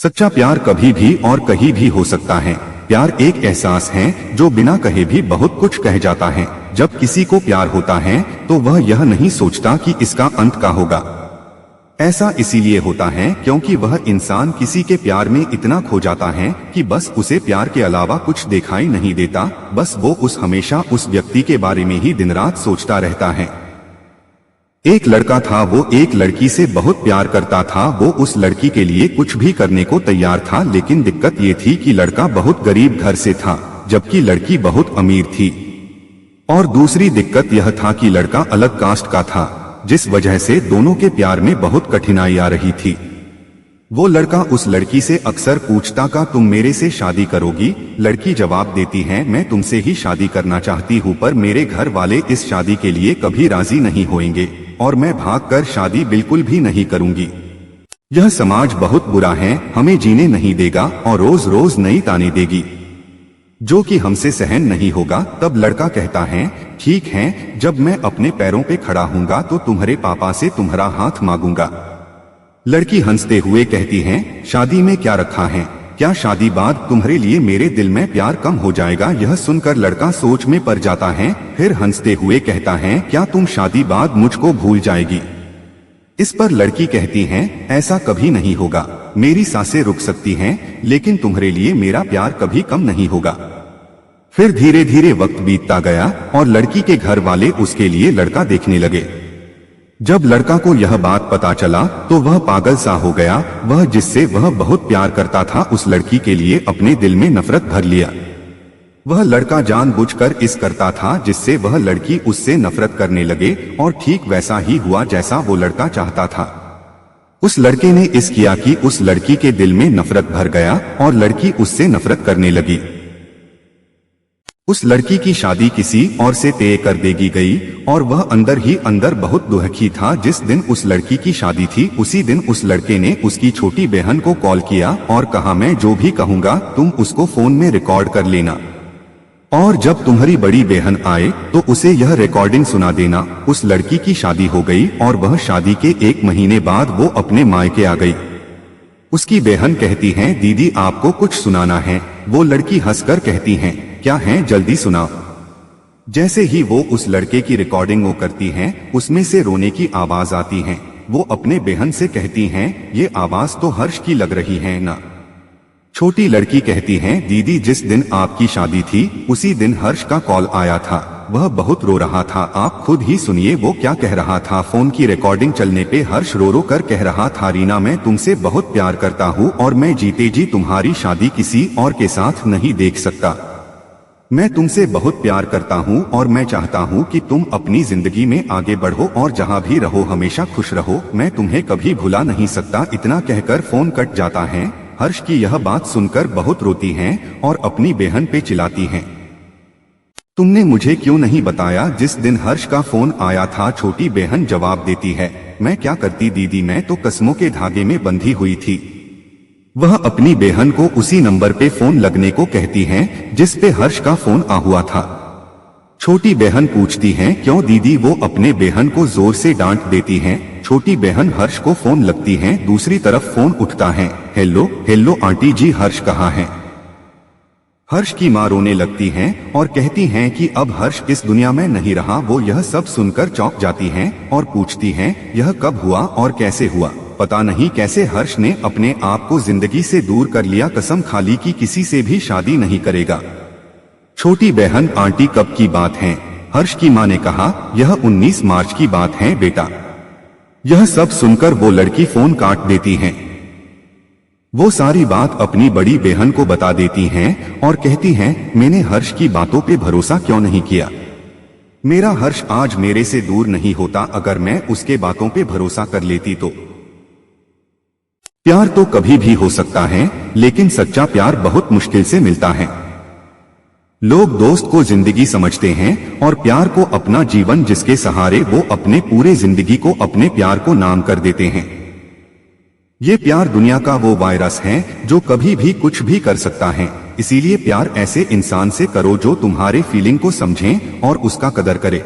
सच्चा प्यार कभी भी और कहीं भी हो सकता है। प्यार एक एहसास है जो बिना कहे भी बहुत कुछ कह जाता है। जब किसी को प्यार होता है तो वह यह नहीं सोचता कि इसका अंत क्या होगा। ऐसा इसीलिए होता है क्योंकि वह इंसान किसी के प्यार में इतना खो जाता है कि बस उसे प्यार के अलावा कुछ दिखाई नहीं देता। बस वो हमेशा उस व्यक्ति के बारे में ही दिन रात सोचता रहता है। एक लड़का था, वो एक लड़की से बहुत प्यार करता था। वो उस लड़की के लिए कुछ भी करने को तैयार था, लेकिन दिक्कत ये थी कि लड़का बहुत गरीब घर से था जबकि लड़की बहुत अमीर थी। और दूसरी दिक्कत यह था कि लड़का अलग कास्ट का था, जिस वजह से दोनों के प्यार में बहुत कठिनाई आ रही थी। वो लड़का उस लड़की से अक्सर पूछता का तुम मेरे से शादी करोगी? लड़की जवाब देती है मैं तुमसे ही शादी करना चाहती हूँ, पर मेरे घर वाले इस शादी के लिए कभी राजी नहीं होंगे और मैं भागकर शादी बिल्कुल भी नहीं करूंगी। यह समाज बहुत बुरा है, हमें जीने नहीं देगा और रोज रोज नई ताने देगी जो कि हमसे सहन नहीं होगा। तब लड़का कहता है ठीक है, जब मैं अपने पैरों पे खड़ा हूँगा तो तुम्हारे पापा से तुम्हारा हाथ मांगूंगा। लड़की हंसते हुए कहती है शादी में क्या रखा है? क्या शादी बाद तुम्हारे लिए मेरे दिल में प्यार कम हो जाएगा? यह सुनकर लड़का सोच में पड़ जाता है, फिर हंसते हुए कहता है क्या तुम शादी बाद मुझको भूल जाएगी? इस पर लड़की कहती है ऐसा कभी नहीं होगा, मेरी सांसें रुक सकती हैं लेकिन तुम्हारे लिए मेरा प्यार कभी कम नहीं होगा। फिर धीरे धीरे वक्त बीतता गया और लड़की के घर वाले उसके लिए लड़का देखने लगे। जब लड़का को यह बात पता चला तो वह पागल सा हो गया। वह जिससे वह बहुत प्यार करता था उस लड़की के लिए अपने दिल में नफरत भर लिया। वह लड़का जानबूझकर इस करता था जिससे वह लड़की उससे नफरत करने लगे और ठीक वैसा ही हुआ जैसा वो लड़का चाहता था। उस लड़के ने इस किया कि उस लड़की के दिल में नफरत भर गया और लड़की उससे नफरत करने लगी। उस लड़की की शादी किसी और से तय कर देगी गई और वह अंदर ही अंदर बहुत दुखी था। जिस दिन उस लड़की की शादी थी उसी दिन उस लड़के ने उसकी छोटी बहन को कॉल किया और कहा मैं जो भी कहूँगा तुम उसको फोन में रिकॉर्ड कर लेना और जब तुम्हारी बड़ी बहन आए तो उसे यह रिकॉर्डिंग सुना देना। उस लड़की की शादी हो गई और वह शादी के 1 महीने बाद वो अपने मायके आ गई। उसकी बहन कहती है दीदी आपको कुछ सुनाना है। वो लड़की हंसकर कहती है क्या है, जल्दी सुनाओ। जैसे ही वो उस लड़के की रिकॉर्डिंग वो करती हैं, उसमें से रोने की आवाज आती है। वो अपने बहन से कहती हैं ये आवाज तो हर्ष की लग रही है ना। छोटी लड़की कहती है दीदी जिस दिन आपकी शादी थी उसी दिन हर्ष का कॉल आया था, वह बहुत रो रहा था, आप खुद ही सुनिए वो क्या कह रहा था। फोन की रिकॉर्डिंग चलने पे हर्ष रो रो कर कह रहा था रीना मैं तुमसे बहुत प्यार करता हूँ और मैं जीते जी तुम्हारी शादी किसी और के साथ नहीं देख सकता। मैं तुमसे बहुत प्यार करता हूँ और मैं चाहता हूँ कि तुम अपनी जिंदगी में आगे बढ़ो और जहाँ भी रहो हमेशा खुश रहो। मैं तुम्हें कभी भुला नहीं सकता। इतना कहकर फोन कट जाता है। हर्ष की यह बात सुनकर बहुत रोती हैं और अपनी बहन पे चिल्लाती हैं तुमने मुझे क्यों नहीं बताया जिस दिन हर्ष का फोन आया था? छोटी बहन जवाब देती है मैं क्या करती दीदी, मैं तो कसमों के धागे में बंधी हुई थी। वह अपनी बहन को उसी नंबर पे फोन लगने को कहती हैं जिस पे हर्ष का फोन आ हुआ था। छोटी बहन पूछती है क्यों दीदी? वो अपने बहन को जोर से डांट देती हैं। छोटी बहन हर्ष को फोन लगती है। दूसरी तरफ फोन उठता है। हेलो हेलो आंटी जी, हर्ष कहाँ है? हर्ष की माँ रोने लगती हैं और कहती हैं कि अब हर्ष इस दुनिया में नहीं रहा। वो यह सब सुनकर चौंक जाती हैं और पूछती हैं यह कब हुआ और कैसे हुआ? पता नहीं कैसे हर्ष ने अपने आप को जिंदगी से दूर कर लिया। कसम खा ली कि किसी से भी शादी नहीं करेगा। छोटी बहन आंटी कब की बात है? हर्ष की माँ ने कहा यह 19 मार्च की बात है बेटा। यह सब सुनकर वो लड़की फोन काट देती है। वो सारी बात अपनी बड़ी बहन को बता देती हैं और कहती हैं मैंने हर्ष की बातों पे भरोसा क्यों नहीं किया? मेरा हर्ष आज मेरे से दूर नहीं होता अगर मैं उसके बातों पे भरोसा कर लेती तो। प्यार तो कभी भी हो सकता है लेकिन सच्चा प्यार बहुत मुश्किल से मिलता है। लोग दोस्त को जिंदगी समझते हैं और प्यार को अपना जीवन, जिसके सहारे वो अपने पूरे जिंदगी को अपने प्यार को नाम कर देते हैं। ये प्यार दुनिया का वो वायरस है जो कभी भी कुछ भी कर सकता है। इसीलिए प्यार ऐसे इंसान से करो जो तुम्हारे फीलिंग को समझे और उसका कदर करे।